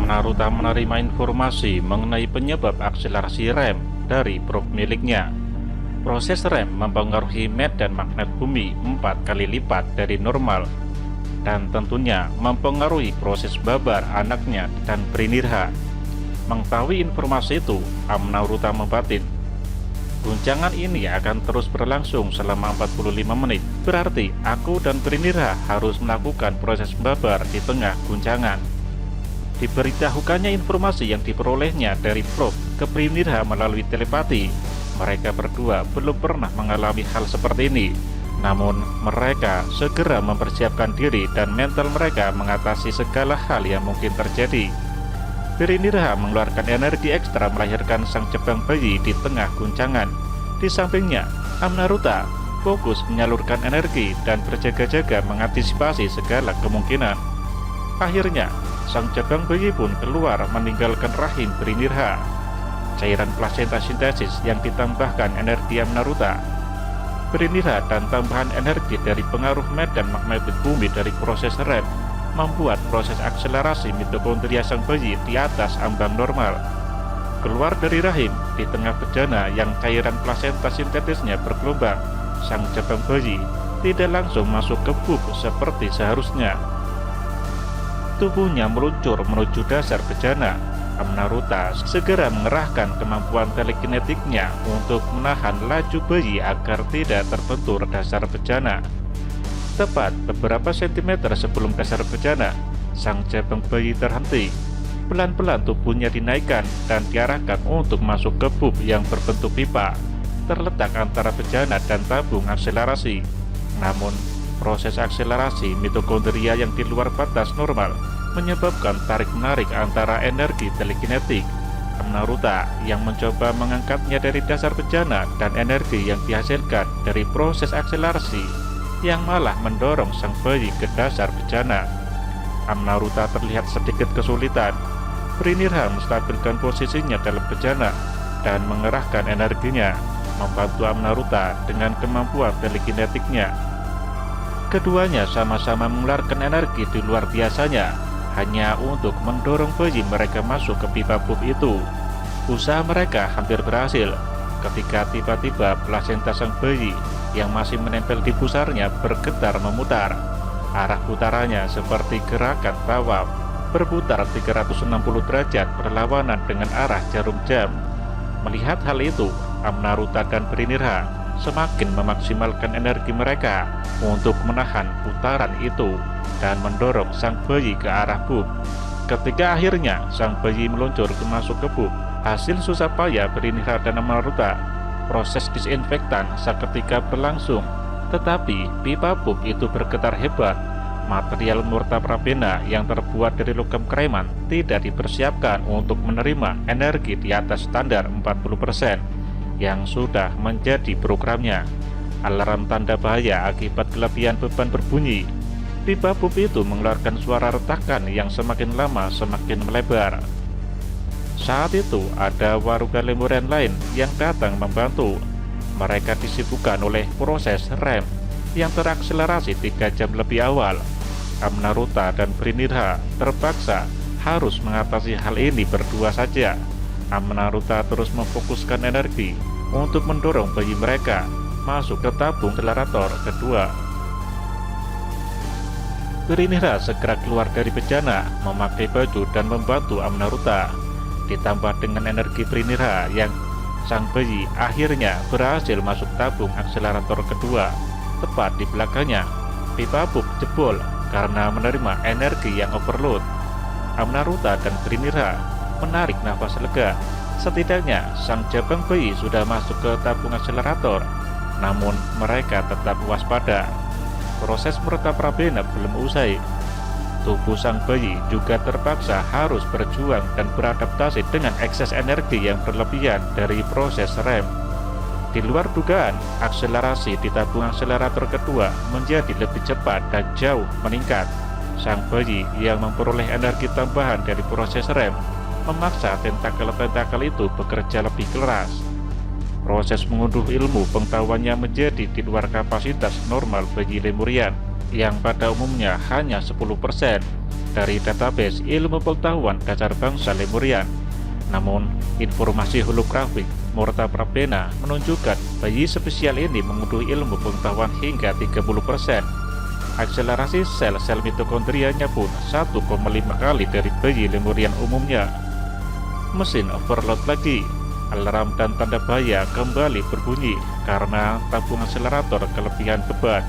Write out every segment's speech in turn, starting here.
Amnaruta menerima informasi mengenai penyebab akselerasi rem dari probe miliknya. Proses rem mempengaruhi medan magnet bumi 4 kali lipat dari normal, dan tentunya mempengaruhi proses babar anaknya dan Brinirha. Mengetahui informasi itu, Amnaruta membatin, guncangan ini akan terus berlangsung selama 45 menit. Berarti aku dan Brinirha harus melakukan proses babar di tengah guncangan. Diberitahukannya informasi yang diperolehnya dari probe ke Brinirha melalui telepati. Mereka berdua belum pernah mengalami hal seperti ini. Namun mereka segera mempersiapkan diri dan mental mereka mengatasi segala hal yang mungkin terjadi. Brinirha mengeluarkan energi ekstra melahirkan sang jebang bayi di tengah guncangan. Di sampingnya, Amnaruta fokus menyalurkan energi dan berjaga-jaga mengantisipasi segala kemungkinan. Akhirnya, sang jebang bayi pun keluar meninggalkan rahim Brinirha. Cairan plasenta sintesis yang ditambahkan energi Amnaruta, Brinirha, dan tambahan energi dari pengaruh medan magnetik bumi dari proses rem membuat proses akselerasi mitokondria sang bayi di atas ambang normal. Keluar dari rahim di tengah bejana yang cairan plasenta sintetisnya bergelombang, sang jebang bayi tidak langsung masuk ke bub seperti seharusnya. Tubuhnya meluncur menuju dasar bejana. Amnaruta segera mengerahkan kemampuan telekinetiknya untuk menahan laju bayi agar tidak terbentur dasar bejana. Tepat beberapa sentimeter sebelum dasar bejana, sang jebang bayi terhenti. Pelan-pelan tubuhnya dinaikkan dan diarahkan untuk masuk ke bub yang berbentuk pipa, terletak antara bejana dan tabung akselerasi. Namun, proses akselerasi mitokondria yang di luar batas normal menyebabkan tarik-menarik antara energi telekinetik. Amnaruta yang mencoba mengangkatnya dari dasar bejana dan energi yang dihasilkan dari proses akselerasi yang malah mendorong sang bayi ke dasar bejana. Amnaruta terlihat sedikit kesulitan. Brinirha menstabilkan posisinya dalam bejana dan mengerahkan energinya, membantu Amnaruta dengan kemampuan telekinetiknya. Keduanya sama-sama mengeluarkan energi di luar biasanya, hanya untuk mendorong bayi mereka masuk ke pipa bub itu. Usaha mereka hampir berhasil, ketika tiba-tiba plasenta sang bayi yang masih menempel di pusarnya bergetar memutar. Arah putarannya seperti gerakan tawaf, berputar 360 derajat berlawanan dengan arah jarum jam. Melihat hal itu, Amnaruta dan Brinirha semakin memaksimalkan energi mereka untuk menahan putaran itu dan mendorong sang bayi ke arah bub. Ketika akhirnya sang bayi meluncur masuk ke bub, hasil susah payah Brinirha dan Amnaruta, proses disinfektan seketika berlangsung. Tetapi pipa bub itu bergetar hebat. Material murta prabena yang terbuat dari logam kreman tidak dipersiapkan untuk menerima energi di atas standar 40% yang sudah menjadi programnya. Alarm tanda bahaya akibat kelebihan beban berbunyi. Pipa bub itu mengeluarkan suara retakan yang semakin lama semakin melebar. Saat itu ada warga Lemurian lain yang datang membantu. Mereka disibukkan oleh proses rem yang terakselerasi 3 jam lebih awal. Amnaruta dan Brinirha terpaksa harus mengatasi hal ini berdua saja. Amnaruta terus memfokuskan energi untuk mendorong bayi mereka masuk ke tabung akselerator kedua. Brinirha segera keluar dari bejana, memakai baju dan membantu Amnaruta. Ditambah dengan energi Brinirha yang sang bayi akhirnya berhasil masuk tabung akselerator kedua. Tepat di belakangnya, pipa bub jebol karena menerima energi yang overload. Amnaruta dan Brinirha menarik nafas lega. Setidaknya sang jabang bayi sudah masuk ke tabung akselerator. Namun mereka tetap waspada. Proses murta prabena belum usai. Tubuh sang bayi juga terpaksa harus berjuang dan beradaptasi dengan ekses energi yang berlebihan dari proses rem. Di luar dugaan, akselerasi di tabung akselerator kedua menjadi lebih cepat dan jauh meningkat. Sang bayi yang memperoleh energi tambahan dari proses rem memaksa tentakel-tentakel itu bekerja lebih keras. Proses mengunduh ilmu pengetahuannya menjadi di luar kapasitas normal bayi Lemurian yang pada umumnya hanya 10%. dari database ilmu pengetahuan dasar bangsa Lemurian. Namun, informasi holografik Murta Prabena menunjukkan bayi spesial ini mengunduh ilmu pengetahuan hingga 30%. Akselerasi sel-sel mitokondrianya pun 1,5 kali dari bayi Lemurian umumnya. Mesin overload lagi. Alarm dan tanda bahaya kembali berbunyi karena tabung akselerator kelebihan beban.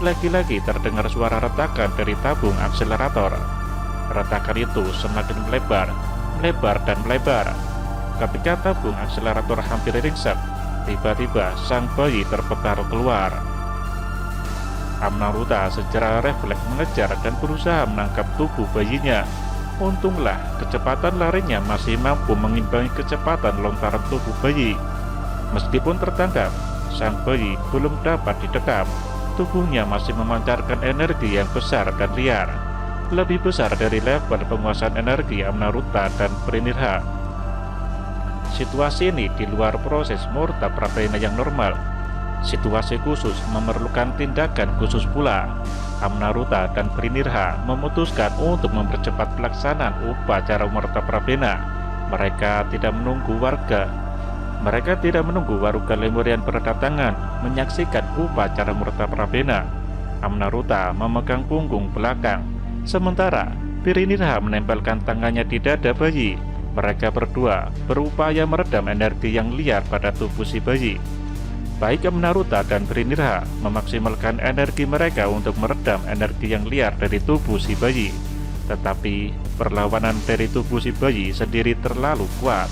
Lagi-lagi terdengar suara retakan dari tabung akselerator. Retakan itu semakin melebar dan melebar. Ketika tabung akselerator hampir ringsek, tiba-tiba sang bayi terpental keluar. Amnaruta secara refleks mengejar dan berusaha menangkap tubuh bayinya. Untunglah kecepatan larinya masih mampu mengimbangi kecepatan lontaran tubuh bayi. Meskipun tertangkap, sang bayi belum dapat didekap. Tubuhnya masih memancarkan energi yang besar dan liar, lebih besar dari level penguasaan energi Amnaruta dan Prinirha. Situasi ini di luar proses Murta Prabena yang normal. Situasi khusus memerlukan tindakan khusus pula. Amnaruta dan Prinirha memutuskan untuk mempercepat pelaksanaan upacara Murta Prabena. Mereka tidak menunggu warga Lemurian berdatangan menyaksikan upacara Murta Prabena. Amnaruta memegang punggung belakang, sementara Prinirha menempelkan tangannya di dada bayi. Mereka berdua berupaya meredam energi yang liar pada tubuh si bayi. Baik Amnaruta dan Prinirha memaksimalkan energi mereka untuk meredam energi yang liar dari tubuh si bayi. Tetapi perlawanan dari tubuh si bayi sendiri terlalu kuat.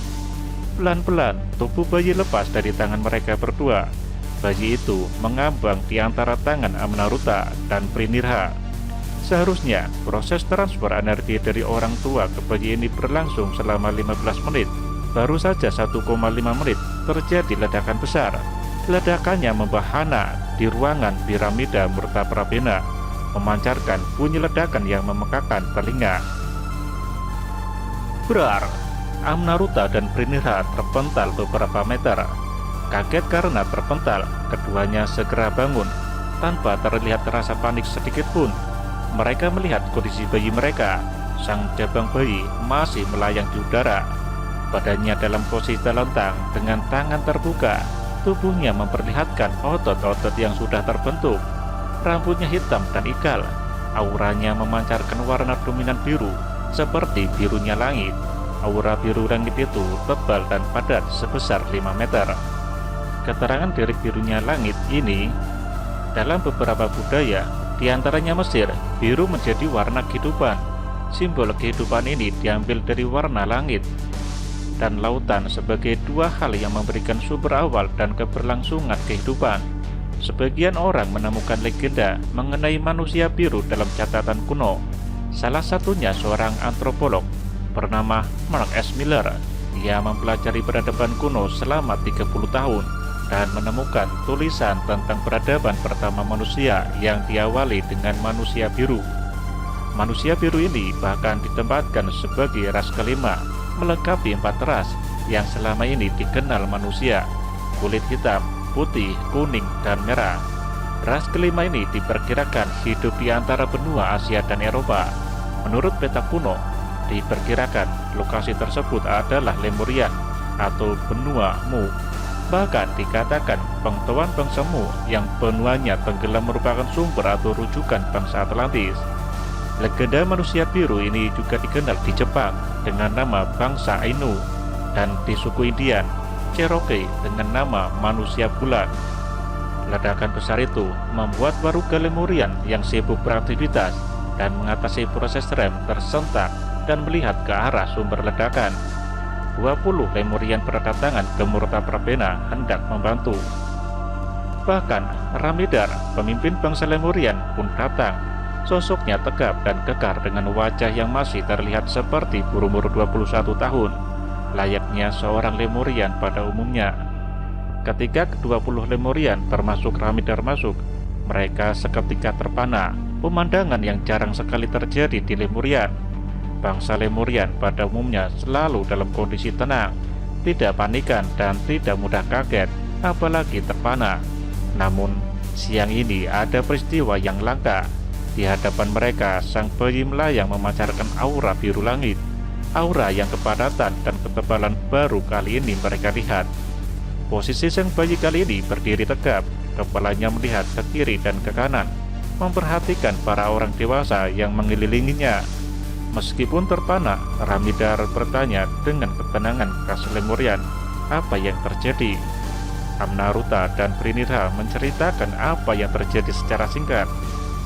Pelan-pelan tubuh bayi lepas dari tangan mereka berdua. Bayi itu mengambang di antara tangan Amnaruta dan Prinirha. Seharusnya proses transfer energi dari orang tua ke bayi ini berlangsung selama 15 menit. Baru saja 1,5 menit terjadi ledakan besar. Ledakannya membahana di ruangan piramida Murta Prabena, memancarkan bunyi ledakan yang memekakan telinga. Brar! Amnaruta dan Prinirha terpental beberapa meter. Kaget karena terpental, keduanya segera bangun. Tanpa terlihat rasa panik sedikit pun, mereka melihat kondisi bayi mereka. Sang jabang bayi masih melayang di udara. Badannya dalam posisi telentang dengan tangan terbuka. Tubuhnya memperlihatkan otot-otot yang sudah terbentuk. Rambutnya hitam dan ikal. Auranya memancarkan warna dominan biru, seperti birunya langit. Aura biru langit itu tebal dan padat sebesar 5 meter. Keterangan dari birunya langit ini, dalam beberapa budaya, diantaranya Mesir, biru menjadi warna kehidupan. Simbol kehidupan ini diambil dari warna langit dan lautan sebagai dua hal yang memberikan sumber awal dan keberlangsungan kehidupan. Sebagian orang menemukan legenda mengenai manusia biru dalam catatan kuno. Salah satunya seorang antropolog bernama Mark S. Miller. Ia mempelajari peradaban kuno selama 30 tahun dan menemukan tulisan tentang peradaban pertama manusia yang diawali dengan manusia biru. Manusia biru ini bahkan ditempatkan sebagai ras kelima, melengkapi 4 ras yang selama ini dikenal manusia: kulit hitam, putih, kuning, dan merah. Ras kelima ini diperkirakan hidup di antara benua Asia dan Eropa. Menurut peta kuno, diperkirakan lokasi tersebut adalah Lemurian atau benua Mu. Bahkan dikatakan pengetahuan bangsa Mu yang benuanya tenggelam merupakan sumber atau rujukan bangsa Atlantis. Legenda manusia biru ini juga dikenal di Jepang dengan nama bangsa Ainu, dan di suku Indian, Cherokee dengan nama manusia bulan. Ledakan besar itu membuat warga Lemurian yang sibuk beraktivitas dan mengatasi proses rem tersentak dan melihat ke arah sumber ledakan. 20 Lemurian berdatangan ke Murta Prabena hendak membantu. Bahkan Ramidar, pemimpin bangsa Lemurian, pun datang. Sosoknya tegap dan kekar dengan wajah yang masih terlihat seperti berumur 21 tahun, layaknya seorang Lemurian pada umumnya. Ketika ke-20 Lemurian termasuk Ramidar masuk, mereka seketika terpana, pemandangan yang jarang sekali terjadi di Lemurian. Bangsa Lemurian pada umumnya selalu dalam kondisi tenang, tidak panikan dan tidak mudah kaget, apalagi terpana. Namun, siang ini ada peristiwa yang langka. Di hadapan mereka, sang bayi melayang memancarkan aura biru langit. Aura yang kepadatan dan ketebalan baru kali ini mereka lihat. Posisi sang bayi kali ini berdiri tegap, kepalanya melihat ke kiri dan ke kanan, memperhatikan para orang dewasa yang mengelilinginya. Meskipun terpana, Ramidar bertanya dengan ketenangan khas Lemurian, apa yang terjadi? Amnaruta dan Brinidha menceritakan apa yang terjadi secara singkat.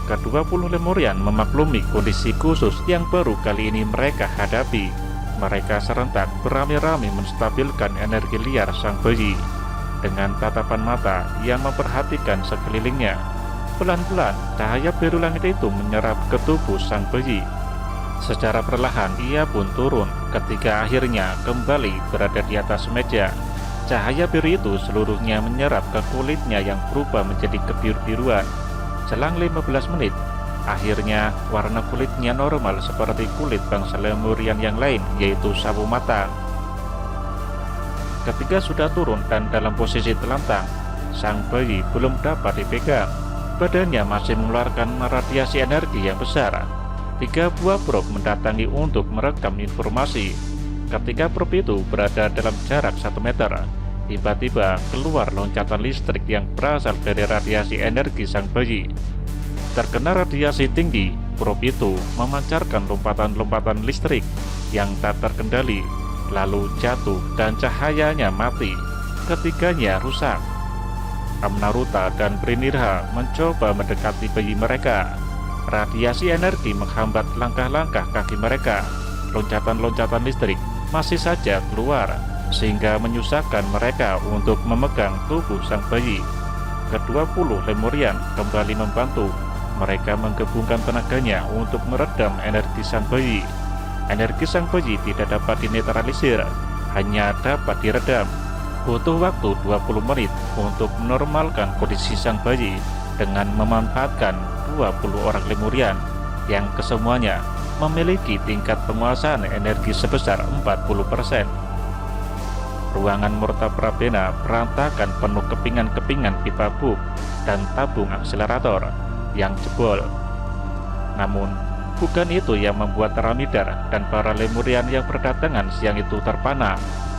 Ke-20 Lemurian memaklumi kondisi khusus yang baru kali ini mereka hadapi. Mereka serentak beramai-ramai menstabilkan energi liar sang bayi. Dengan tatapan mata yang memperhatikan sekelilingnya, pelan-pelan cahaya biru langit itu menyerap ke tubuh sang bayi. Secara perlahan ia pun turun ketika akhirnya kembali berada di atas meja. Cahaya biru itu seluruhnya menyerap ke kulitnya yang berubah menjadi kebiru-biruan. Selang 15 menit, akhirnya warna kulitnya normal seperti kulit bangsa Lemurian yang lain, yaitu sawo matang. Ketika sudah turun dan dalam posisi telantang, sang bayi belum dapat dipegang. Badannya masih mengeluarkan radiasi energi yang besar. 3 buah probe mendatangi untuk merekam informasi. Ketika probe itu berada dalam jarak 1 meter, tiba-tiba keluar loncatan listrik yang berasal dari radiasi energi sang bayi. Terkena radiasi tinggi, probe itu memancarkan lompatan-lompatan listrik yang tak terkendali, lalu jatuh dan cahayanya mati. Ketiganya rusak. Amnaruta dan Brinidha mencoba mendekati bayi mereka. Radiasi energi menghambat langkah-langkah kaki mereka. Loncatan-loncatan listrik masih saja keluar, sehingga menyusahkan mereka untuk memegang tubuh sang bayi. Ke-20 Lemurian kembali membantu. Mereka menggabungkan tenaganya untuk meredam energi sang bayi. Energi sang bayi tidak dapat dinetralisir, hanya dapat diredam. Butuh waktu 20 menit untuk menormalkan kondisi sang bayi dengan memanfaatkan 20 orang Lemurian yang kesemuanya memiliki tingkat penguasaan energi sebesar 40%. Ruangan Murtaprabena berantakan penuh kepingan-kepingan pipa buk dan tabung akselerator yang jebol. Namun, bukan itu yang membuat Ramidar dan para Lemurian yang berdatangan siang itu terpana.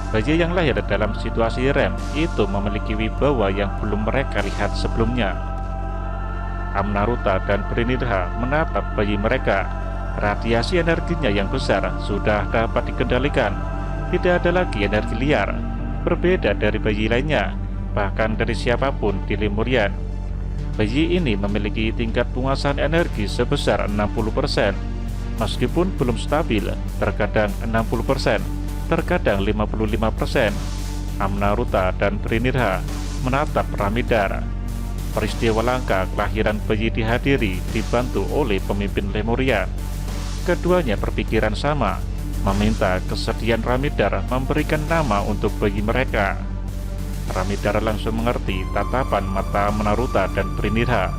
Bayi yang lahir dalam situasi rem itu memiliki wibawa yang belum mereka lihat sebelumnya. Amnaruta dan Brinidha menatap bayi mereka. Radiasi energinya yang besar sudah dapat dikendalikan. Tidak ada lagi energi liar, berbeda dari bayi lainnya, bahkan dari siapapun di Lemurian. Bayi ini memiliki tingkat penguasaan energi sebesar 60%, meskipun belum stabil, terkadang 60%, terkadang 55%. Amnaruta dan Brinidha menatap Ramidar. Peristiwa langka kelahiran bayi dihadiri dibantu oleh pemimpin Lemuria. Keduanya berpikiran sama, meminta kesediaan Ramidar memberikan nama untuk bayi mereka. Ramidar langsung mengerti tatapan mata Amnaruta dan Brinidha.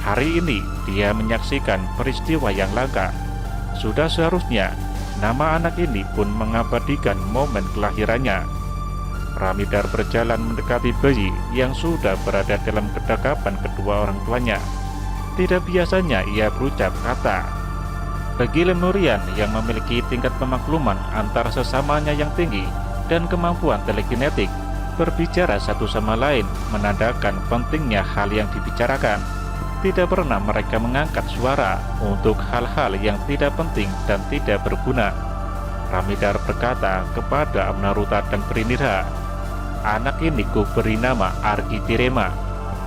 Hari ini dia menyaksikan peristiwa yang langka. Sudah seharusnya nama anak ini pun mengabadikan momen kelahirannya. Ramidar berjalan mendekati bayi yang sudah berada dalam kedekapan kedua orang tuanya. Tidak biasanya ia berucap kata. Bagi Lemurian yang memiliki tingkat pemakluman antar sesamanya yang tinggi dan kemampuan telekinetik, berbicara satu sama lain menandakan pentingnya hal yang dibicarakan. Tidak pernah mereka mengangkat suara untuk hal-hal yang tidak penting dan tidak berguna. Ramidar berkata kepada Amnaruta dan Brinidha, "Anak ini ku beri nama Arkitirema.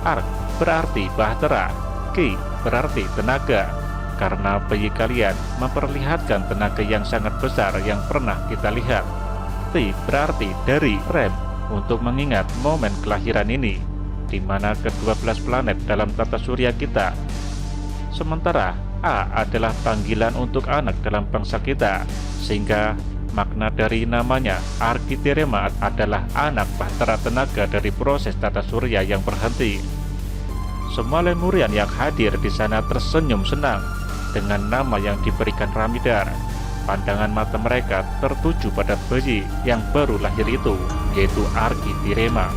Ark berarti bahtera, Ki berarti tenaga, karena bayi kalian memperlihatkan tenaga yang sangat besar yang pernah kita lihat. Ti berarti dari rem, untuk mengingat momen kelahiran ini, di mana ke-12 planet dalam tata surya kita. Sementara A adalah panggilan untuk anak dalam bangsa kita, sehingga makna dari namanya Arkitirema adalah anak bahtera tenaga dari proses tata surya yang berhenti." Semua Lemurian yang hadir di sana tersenyum senang dengan nama yang diberikan Ramidar. Pandangan mata mereka tertuju pada bayi yang baru lahir itu, yaitu Arkitirema.